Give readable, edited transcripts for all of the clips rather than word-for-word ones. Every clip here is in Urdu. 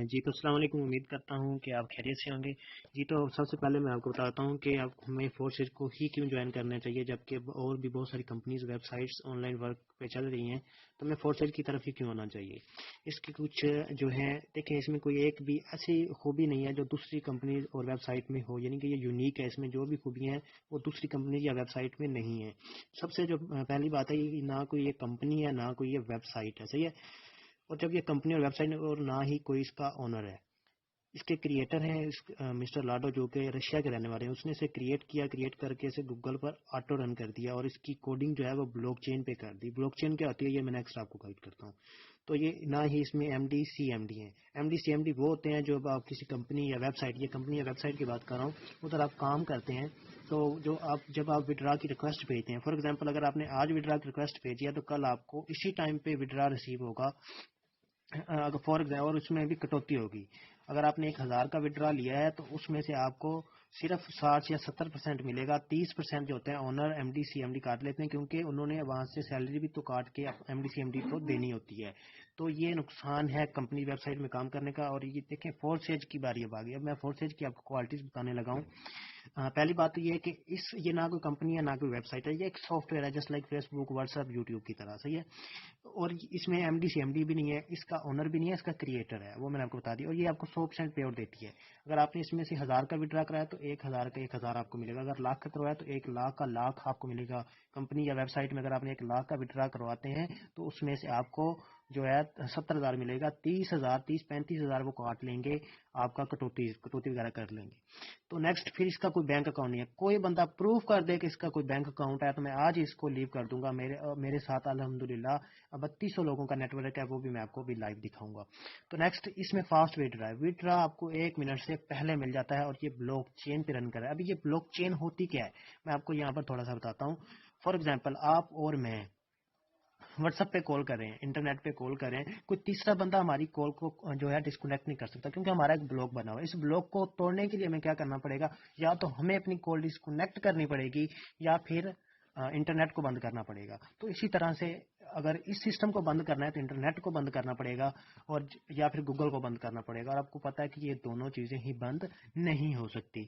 جی تو السلام علیکم، امید کرتا ہوں کہ آپ خیریت سے ہوں گے۔ جی تو سب سے پہلے میں آپ کو بتاتا ہوں کہ آپ ہمیں فورسز کو ہی کیوں جوائن کرنا چاہیے، جبکہ اور بھی بہت ساری companies web sites on line work پہ چل رہی ہیں، تو ہمیں فورسز کی طرف ہی کیوں آنا چاہیے۔ اس کی کچھ جو ہے دیکھیں، اس میں کوئی ایک بھی ایسی خوبی نہیں ہے جو دوسری کمپنیز اور ویب سائٹ میں ہو، یعنی کہ یہ یونیک ہے، اس میں جو بھی خوبیاں ہیں وہ دوسری کمپنیز یا ویب سائٹ میں نہیں ہیں۔ سب سے جو پہلی بات ہے، یہ نہ کوئی یہ کمپنی ہے نہ کوئی یہ ویب سائٹ ہے، صحیح ہے۔ اور جب یہ کمپنی اور ویب سائٹ اور نہ ہی کوئی اس کا اونر ہے، اس کے کریٹر ہیں مسٹر لاڈو، جو کہ رشیا کے رہنے والے ہیں۔ اس نے اسے کریٹ کر کے اسے گوگل پر آٹو رن کر دیا، اور اس کی کوڈنگ جو ہے وہ بلاک چین پہ کر دی۔ بلاک چین کیا ہوتی ہے، یہ میں نیکسٹ آپ کو گائڈ کرتا ہوں۔ تو یہ نہ ہی اس میں M D C M D ہیں۔ M D C M D وہ ہوتے ہیں جو آپ کسی کمپنی یا ویب سائٹ، یہ کمپنی یا ویب سائٹ کی بات کر رہا ہوں، ادھر آپ کام کرتے ہیں، تو جو آپ جب آپ وڈرا کی ریکویسٹ بھیجتے ہیں، فار ایگزامپل اگر آپ نے آج وڈرا کی ریکویسٹ بھیجی ہے تو کل آپ کو اسی ٹائم پہ وڈرا ریسیو ہوگا، فار ایگزامپل، اور اس میں بھی کٹوتی ہوگی۔ اگر آپ نے 1000 کا وڈرا لیا ہے تو اس میں سے آپ کو صرف 60 یا 70% ملے گا۔ 30% جو ہوتا ہے owner M D C M D کاٹ لیتے ہیں، کیونکہ انہوں نے وہاں سے سیلری بھی تو کاٹ کے M D C M D کو دینی ہوتی ہے۔ تو یہ نقصان ہے کمپنی ویب سائٹ میں کام کرنے کا۔ اور یہ دیکھیں، فورسیج کی باری اب آ گئی۔ اب میں فورسیج کی آپ کو کوالٹیز بتانے لگا ہوں۔ پہلی بات تو یہ ہے کہ یہ نہ کوئی کمپنی ہے نہ کوئی ویب سائٹ ہے، یہ ایک سافٹ ویئر ہے، just like Facebook, WhatsApp, YouTube کی طرح، صحیح ہے۔ اور اس میں M D C M D بھی نہیں ہے، اس کا اونر بھی نہیں ہے، اس کا کریٹر ہے، وہ میں نے آپ کو بتا دیا۔ اور یہ آپ کو 100% پے آؤٹ دیتی ہے۔ اگر آپ نے اس میں سے 1000 کا وڈرا کرایا تو 1000 کا 1000 آپ کو ملے گا۔ اگر لاکھ کا کروایا تو 1,00,000 کا لاکھ آپ کو ملے گا۔ کمپنی یا ویب سائٹ میں اگر آپ نے 1,00,000 کا وڈرا کرواتے ہیں تو اس میں سے آپ کو جو ہے 70,000 ملے گا۔ 35,000 وہ کاٹ لیں گے، آپ کا کٹوتی وغیرہ کر لیں گے۔ تو نیکسٹ، پھر اس کا کوئی بینک اکاؤنٹ نہیں ہے۔ کوئی بندہ پروف کر دے کہ اس کا کوئی بینک اکاؤنٹ ہے تو میں آج ہی اس کو لیو کر دوں گا۔ میرے ساتھ الحمدللہ 3200 لوگوں کا نیٹ ورک ہے، وہ بھی میں آپ کو بھی لائیو دکھاؤں گا۔ تو نیکسٹ، اس میں فاسٹ وڈرا ہے۔ وڈرا آپ کو 1 منٹ سے پہلے مل جاتا ہے، اور یہ بلاک چین پہ رن کر رہا ہے۔ ابھی یہ بلاک چین ہوتی کیا ہے، میں آپ کو یہاں پر تھوڑا سا بتاتا ہوں۔ فار ایگزامپل، آپ اور میں واٹس ایپ پہ کال کر رہے ہیں، انٹرنیٹ پہ کال کر رہے ہیں، کوئی تیسرا بندہ ہماری کال کو جو ہے ڈسکنیکٹ نہیں کر سکتا، کیونکہ ہمارا ایک بلاک بنا ہوا ہے۔ اس بلاک کو توڑنے کے لیے ہمیں کیا کرنا پڑے گا، یا تو ہمیں اپنی کال ڈسکنیکٹ کرنی پڑے گی، یا پھر انٹرنیٹ کو بند کرنا پڑے گا۔ تو اسی طرح سے اگر اس سسٹم کو بند کرنا ہے تو انٹرنیٹ کو بند کرنا پڑے گا، اور یا پھر گوگل کو بند کرنا پڑے گا۔ اور آپ کو پتا ہے کہ یہ دونوں چیزیں ہی بند نہیں ہو سکتی۔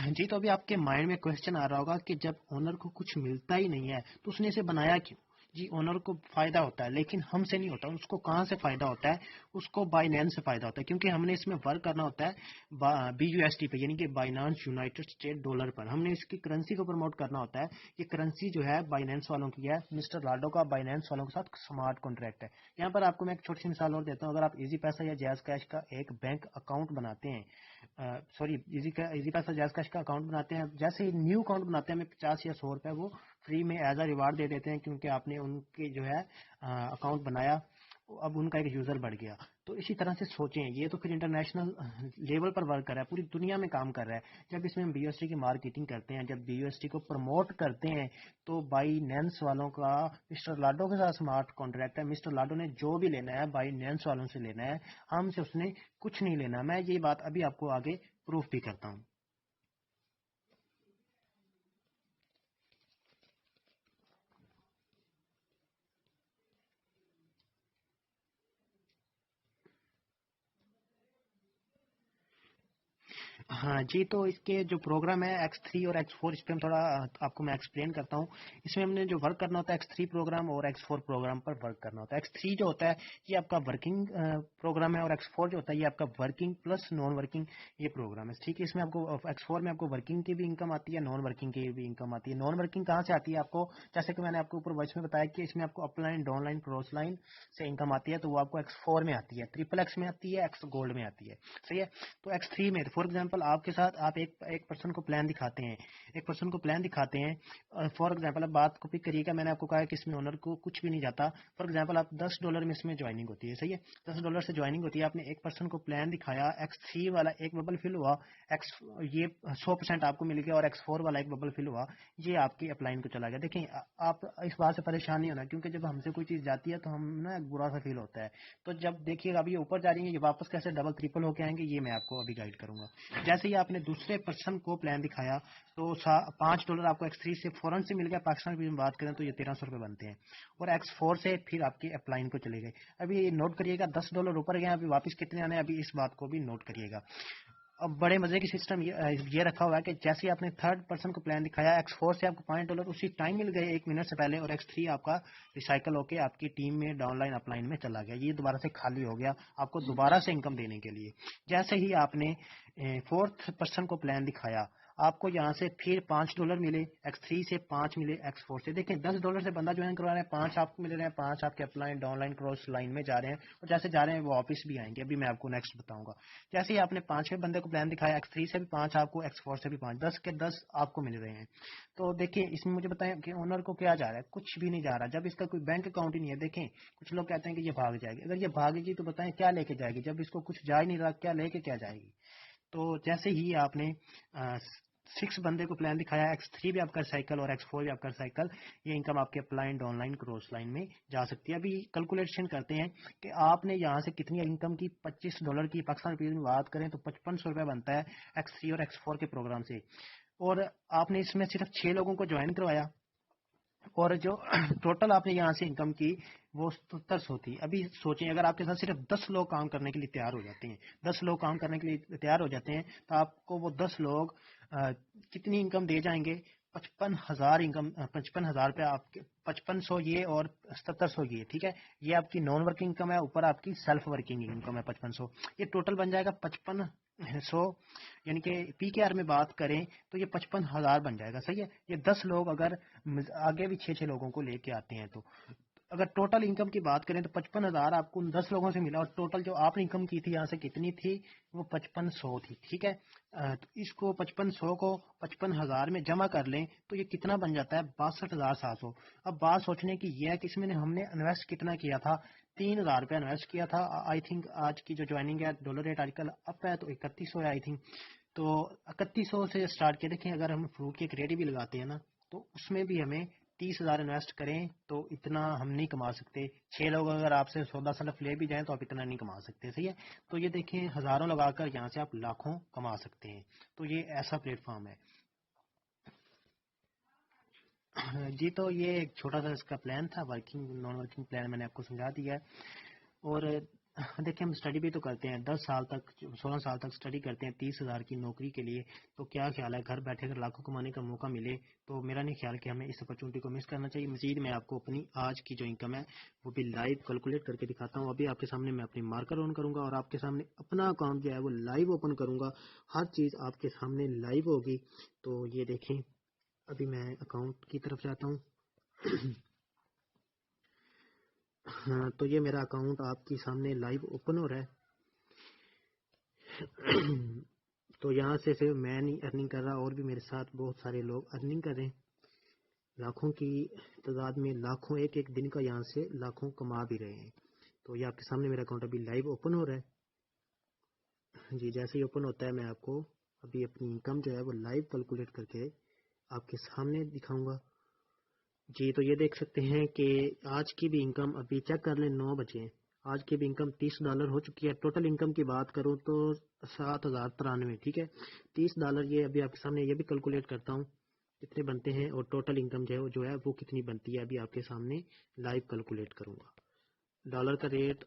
جی تو ابھی آپ کے مائنڈ میں کوشچن آ رہا ہوگا کہ جب اونر کو کچھ ملتا ہی نہیں ہے تو اس نے اسے بنایا کیوں؟ جی، اونر کو فائدہ ہوتا ہے، لیکن ہم سے نہیں ہوتا۔ اس کو کہاں سے فائدہ ہوتا ہے؟ اس کو بائنینس سے فائدہ ہوتا ہے، کیونکہ ہم نے اس میں ورک کرنا ہوتا ہے بی یو ایس ٹی پہ، یعنی کہ بائنانس یونائٹڈ اسٹیٹ ڈالر پر۔ ہم نے اس کی کرنسی کو پروموٹ کرنا ہوتا ہے۔ یہ کرنسی جو ہے بائنینس والوں کی ہے، مسٹر لاڈو کا بائنینس والوں کے ساتھ سمارٹ کانٹریکٹ ہے۔ یہاں پر آپ کو میں ایک چھوٹی سی مثال اور دیتا ہوں۔ اگر آپ ایزی پیسہ یا جیز کیش کا ایک بینک اکاؤنٹ بناتے ہیں، ایزی پیسہ جیز کیش کا اکاؤنٹ بناتے ہیں، جیسے ہی نیو اکاؤنٹ بناتے ہیں، ہمیں 50 یا 100 روپے وہ فری میں ایز اے ریوارڈ دے دیتے ہیں، کیونکہ آپ نے ان کے جو ہے اکاؤنٹ بنایا، اب ان کا ایک یوزر بڑھ گیا۔ تو اسی طرح سے سوچیں، یہ تو پھر انٹرنیشنل لیول پر ورک کر رہا ہے، پوری دنیا میں کام کر رہا ہے۔ جب اس میں ہم بی یو ایس ٹی کی مارکیٹنگ کرتے ہیں، جب بی یو ایس ٹی کو پروموٹ کرتے ہیں، تو بائی نینس والوں کا مسٹر لاڈو کے ساتھ سمارٹ کانٹریکٹ ہے۔ مسٹر لاڈو نے جو بھی لینا ہے بائی نینس والوں سے لینا ہے، ہم سے اس نے کچھ نہیں لینا۔ میں یہ بات ابھی آپ کو آگے پروف بھی کرتا ہوں۔ ہاں جی، تو اس کے جو پروگرام ہے X3 اور X4، اس پہ ہم تھوڑا آپ کو میں ایکسپلین کرتا ہوں۔ اس میں ہم نے جو ورک کرنا ہوتا ہے X3 پروگرام اور X4 پروگرام پر ورک کرنا ہوتا ہے۔ X3 جو ہوتا ہے یہ آپ کا ورکنگ پروگرام ہے، اور X4 جو ہوتا ہے یہ آپ کا ورکنگ پلس نان ورکنگ یہ پروگرام ہے، ٹھیک ہے۔ اس میں آپ کو X4 میں آپ کو ورکنگ کی بھی انکم آتی ہے، نان ورکنگ کی بھی انکم آتی ہے۔ نان ورکنگ کہاں سے آتی ہے آپ کو؟ جیسے کہ میں نے آپ کو اوپر وائس میں بتایا کہ اس میں آپ کو up line, down line, cross line سے انکم آتی ہے، تو وہ آپ کو X4 میں آتی ہے، ٹریپل ایکس میں آتی ہے، ایکس گولڈ میں آتی ہے، صحیح ہے۔ تو X3 میں فار ایگزامپل آپ کے ساتھ آپ ایک پرسن کو پلان دکھاتے ہیں، فار ایگزامپل اب بات کو پک کریے گا، میں نے آپ کو کہا کہ اس میں اونر کو کچھ بھی نہیں جاتا۔ فار ایگزامپل آپ $10 میں اس میں جوائننگ ہوتی ہے، صحیح ہے، $10 سے جوائننگ ہوتی ہے۔ آپ نے ایک پرسن کو پلان دکھایا، X3 والا ایک ببل فل ہوا، یہ 100% آپ کو مل گیا، اور X4 والا ایک ببل فل ہوا، یہ آپ کی اپ لائن کو چلا گیا۔ دیکھیں، آپ اس بات سے پریشان نہیں ہونا، کیونکہ جب ہم سے کوئی چیز جاتی ہے تو ہم نا ایک برا سا فیل ہوتا ہے۔ تو جب دیکھیے گا اب یہ اوپر جا رہی ہے، یہ واپس کیسے ڈبل ٹرپل ہو کے آئیں گے، یہ میں آپ کو ابھی گائڈ کروں گا۔ جیسے ہی آپ نے دوسرے پرسن کو پلان دکھایا تو $5 آپ کو X3 سے فوراً سے مل گیا. پاکستان روپیز میں بات کریں تو یہ 1300 روپے بنتے ہیں. اور X4 سے پھر آپ کی اپ لائن کو چلے گئے. ابھی نوٹ کریے گا $10 اوپر گئے, ابھی واپس کتنے آنے, ابھی اس بات کو بھی نوٹ کریے گا. اب بڑے مزے کی سسٹم یہ رکھا ہوا ہے کہ جیسے آپ نے تھرڈ پرسن کو پلان دکھایا, X4 سے آپ کو $5 اسی ٹائم مل گئے 1 منٹ سے پہلے, اور X3 آپ کا ریسائیکل ہو کے آپ کی ٹیم میں ڈاؤن لائن اپ لائن میں چلا گیا. یہ دوبارہ سے خالی ہو گیا آپ کو دوبارہ سے انکم دینے کے لیے. جیسے ہی آپ نے فورتھ پرسن کو پلان دکھایا, آپ کو یہاں سے پھر $5 ملے, X3 سے 5 ملے, X4 سے. دیکھیں $10 سے بندہ جوائن کروا رہے ہیں, 5 آپ کو مل رہے ہیں, 5 آپ کے up line down line cross line میں جا رہے ہیں, اور جیسے جا رہے ہیں وہ واپس بھی آئیں گے. ابھی میں آپ کو نیکسٹ بتاؤں گا. جیسے ہی آپ نے 5ویں بندے کو پلان دکھایا, X3 سے بھی 5 آپ کو, X4 سے بھی 5, 10 کے 10 آپ کو مل رہے ہیں. تو دیکھیں اس میں مجھے بتائیں کہ اونر کو کیا جا رہا ہے, کچھ بھی نہیں جا رہا. جب اس کا کوئی بینک اکاؤنٹ ہی نہیں ہے, دیکھیں کچھ لوگ کہتے ہیں کہ یہ بھاگ جائے گی. اگر یہ بھاگے گی تو بتائیں کیا لے کے جائے گی, جب اس کو کچھ جا ہی نہیں رہا کیا لے کے کیا جائے گی. تو جیسے ہی آپ نے 6 بندے کو پلان دکھایا, X3 بھی آپ کا سائیکل اور X4 بھی آپ کا سائیکل, یہ انکم آپ کے up line down line cross line میں جا سکتی ہے. ابھی کیلکولیشن کرتے ہیں کہ آپ نے یہاں سے کتنی انکم کی. $25 کی پاکستان روپیز میں بات کریں تو $5500 روپے بنتا ہے X3 اور X4 کے پروگرام سے. اور آپ نے اس میں صرف 6 لوگوں کو جوائن کروایا, اور جو ٹوٹل آپ نے یہاں سے انکم کی وہ 7700 تھی. ابھی سوچیں اگر آپ کے ساتھ صرف 10 لوگ کام کرنے کے لیے تیار ہو جاتے ہیں, 10 لوگ کام کرنے کے لیے تیار ہو جاتے ہیں, تو آپ کو وہ 10 لوگ کتنی انکم دے جائیں گے, 55,000 انکم, 55,000 روپے آپ کے, 5500 یہ اور 7700 یہ, ٹھیک ہے. یہ آپ کی نان ورکنگ انکم ہے, اوپر آپ کی سیلف ورکنگ انکم ہے 5500. یہ ٹوٹل بن جائے گا 5500, یعنی کہ پی کے آر میں بات کریں تو یہ 55,000 بن جائے گا. صحیح ہے. یہ 10 لوگ اگر آگے بھی 6 لوگوں کو لے کے آتے ہیں, تو اگر ٹوٹل انکم کی بات کریں تو 55,000 آپ کو 10 لوگوں سے ملا, اور ٹوٹل جو آپ نے انکم کی تھی یہاں سے کتنی تھی, وہ 5500 تھی. ٹھیک ہے. تو اس کو 5500 کو 55,000 میں جمع کر لیں تو یہ کتنا بن جاتا ہے, 62,700. اب بات سوچنے کی یہ ہے کہ اس میں ہم نے انویسٹ کتنا کیا تھا, $3,000 روپے انویسٹ کیا تھا. آئی تھنک آج کی جو جوائننگ ہے, ڈالر ریٹ آج کل اپ ہے تو 3100 ہے آئی تھنک. تو 3100 سے اسٹارٹ کیا. دیکھیں اگر ہم فروٹ کی کریڈی بھی لگاتے ہیں نا, تو اس میں بھی ہمیں 30,000 انویسٹ کریں تو اتنا ہم نہیں کما سکتے. 6 لوگ اگر آپ سے سودا سلف لے بھی جائیں تو آپ اتنا نہیں کما سکتے. صحیح ہے. تو یہ دیکھیں ہزاروں لگا کر یہاں سے آپ لاکھوں کما سکتے ہیں. تو یہ ایسا پلیٹ فارم ہے. جی تو یہ ایک چھوٹا سا اس کا پلان تھا, ورکنگ نان ورکنگ پلان میں نے آپ کو سمجھا دیا ہے. اور دیکھیں ہم اسٹڈی بھی تو کرتے ہیں, 10 سال تک 16 سال تک اسٹڈی کرتے ہیں 30,000 کی نوکری کے لیے. تو کیا خیال ہے گھر بیٹھے اگر لاکھوں کمانے کا موقع ملے تو میرا نہیں خیال کہ ہمیں اس اپرچونٹی کو مس کرنا چاہیے. مزید میں آپ کو اپنی آج کی جو انکم ہے وہ بھی لائیو کیلکولیٹ کر کے دکھاتا ہوں. ابھی آپ کے سامنے میں اپنی مارکر آن کروں گا اور آپ کے سامنے اپنا اکاؤنٹ جو ہے وہ لائیو اوپن کروں گا. ہر چیز آپ کے سامنے لائیو ہوگی. تو یہ دیکھیں ابھی میں اکاؤنٹ کی طرف جاتا ہوں. ہاں تو یہ میرا اکاؤنٹ آپ کے سامنے لائیو اوپن ہو رہا ہے. تو یہاں سے صرف میں نہیں ارننگ کر رہا, اور بھی میرے ساتھ بہت سارے لوگ ارننگ کر رہے ہیں. لاکھوں کی تعداد میں, لاکھوں ایک ایک دن کا یہاں سے لاکھوں کما بھی رہے ہیں. تو یہ آپ کے سامنے میرا اکاؤنٹ ابھی لائیو اوپن ہو رہا ہے. جی جیسے ہی اوپن ہوتا ہے میں آپ کو ابھی اپنی انکم جو ہے وہ لائیو کیلکولیٹ کر کے آپ کے سامنے دکھاؤں گا. جی تو یہ دیکھ سکتے ہیں کہ آج کی بھی انکم, ابھی چیک کر لیں 9 بجے, آج کی بھی انکم $30 ہو چکی ہے. ٹوٹل انکم کی بات کروں تو 7,093. ٹھیک ہے. $30 یہ ابھی آپ کے سامنے یہ بھی کیلکولیٹ کرتا ہوں کتنے بنتے ہیں, اور ٹوٹل انکم جو ہے وہ کتنی بنتی ہے ابھی آپ کے سامنے لائیو کیلکولیٹ کروں گا. ڈالر کا ریٹ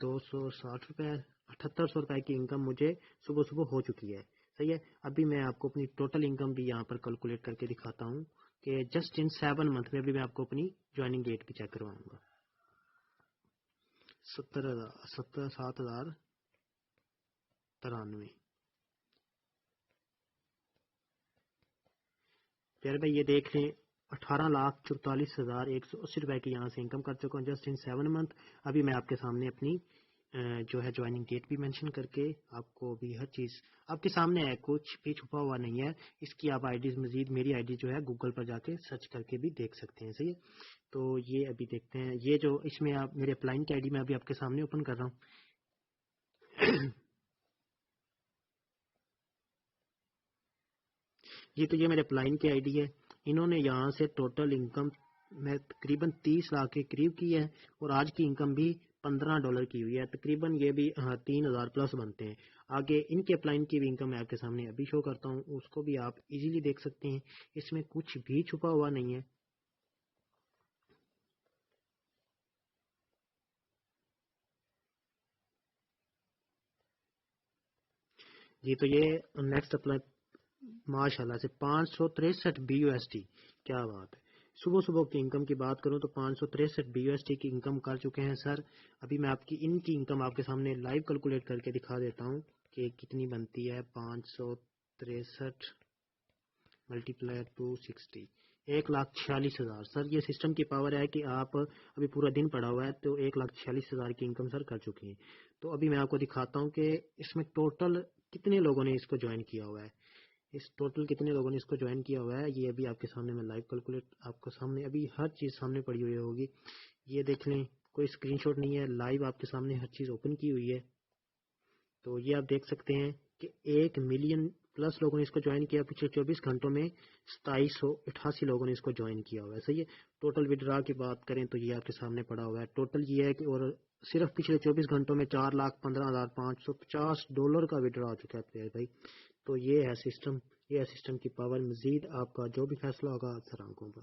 260 روپے, 7,800 روپے کی انکم مجھے صبح صبح ہو چکی ہے. صحیح ہے. ابھی میں آپ کو اپنی ٹوٹل انکم بھی یہاں پر کیلکولیٹ کر کے دکھاتا ہوں کہ جسٹ ان 7 منتھ میں. ابھی میں آپ کو اپنی جوائننگ ڈیٹ بھی چیک کرواؤں گا. 7,093. پھر بھائی یہ دیکھ لیں 18,44,180 روپے کی یہاں سے انکم کر چکا ہوں جسٹ ان 7 منتھ. ابھی میں آپ کے سامنے اپنی جو ہے جوائننگ ڈیٹ بھی مینشن کر کے آپ کو بھی ہر چیز آپ کے سامنے ہے, کچھ بھی چھپا ہوا نہیں ہے. اس کی آپ آئی ڈیز مزید میری آئی ڈی جو ہے گوگل پر جا کے سرچ کر کے بھی دیکھ سکتے ہیں. صحیح ہے. تو یہ ابھی دیکھتے ہیں, یہ جو اس میں آپ میرے اپلائن کی آئی ڈی میں ابھی آپ کے سامنے اوپن کر رہا ہوں. تو یہ میرے اپلائن کی آئی ڈی ہے. انہوں نے یہاں سے ٹوٹل انکم میں تقریباً 30 لاکھ کے قریب کی ہے, اور آج کی انکم بھی $15 کی ہوئی ہے، تقریباً یہ بھی 3000 پلس بنتے ہیں۔ آگے ان کے اپلائن کی بھی انکم میں آپ کے سامنے ابھی شو کرتا ہوں، اس کو بھی آپ ایزیلی دیکھ سکتے ہیں، اس میں کچھ بھی چھپا ہوا نہیں ہے۔ جی تو یہ نیکسٹ اپلائی ماشاءاللہ سے 563 BUSD، کیا بات ہے۔ صبح صبح کی انکم کی بات کروں تو 563 BUSD کی انکم کر چکے ہیں سر۔ ابھی میں آپ کی ان کی انکم آپ کے سامنے لائیو کیلکولیٹ کر کے دکھا دیتا ہوں کہ کتنی بنتی ہے۔ 563 ملٹیپلائی 260، 1,46,000۔ سر یہ سسٹم کی پاور ہے کہ آپ ابھی پورا دن پڑا ہوا ہے تو 1,46,000 کی انکم سر کر چکی ہیں۔ تو ابھی میں آپ کو دکھاتا ہوں کہ اس میں ٹوٹل کتنے لوگوں نے اس کو جوائن کیا ہوا ہے، اس ٹوٹل کتنے لوگوں نے اس کو جوائن کیا ہوا ہے۔ یہ ابھی آپ کے سامنے میں لائیو کیلکولیٹ آپ کو سامنے ابھی ہر چیز سامنے پڑی ہوئی ہوگی، یہ دیکھ لیں، کوئی اسکرین شاٹ نہیں ہے، لائیو آپ کے سامنے ہر چیز اوپن کی ہوئی ہے۔ تو یہ آپ دیکھ سکتے ہیں کہ 1 ملین پلس لوگوں نے اس کو جوائن کیا پچھلے 24 گھنٹوں میں، 2788 لوگوں نے اس کو جوائن کیا ہوا ہے۔ صحیح ہے۔ ٹوٹل وڈرا کی بات کریں تو یہ آپ کے سامنے پڑا ہوا ہے، ٹوٹل یہ ہے کہ اور صرف پچھلے 24 گھنٹوں میں $4,15,550 کا وڈرا ہو چکا ہے بھائی۔ تو یہ ہے سسٹم، یہ ہے سسٹم کی پاور۔ مزید آپ کا جو بھی فیصلہ ہوگا سر آنکھوں پر۔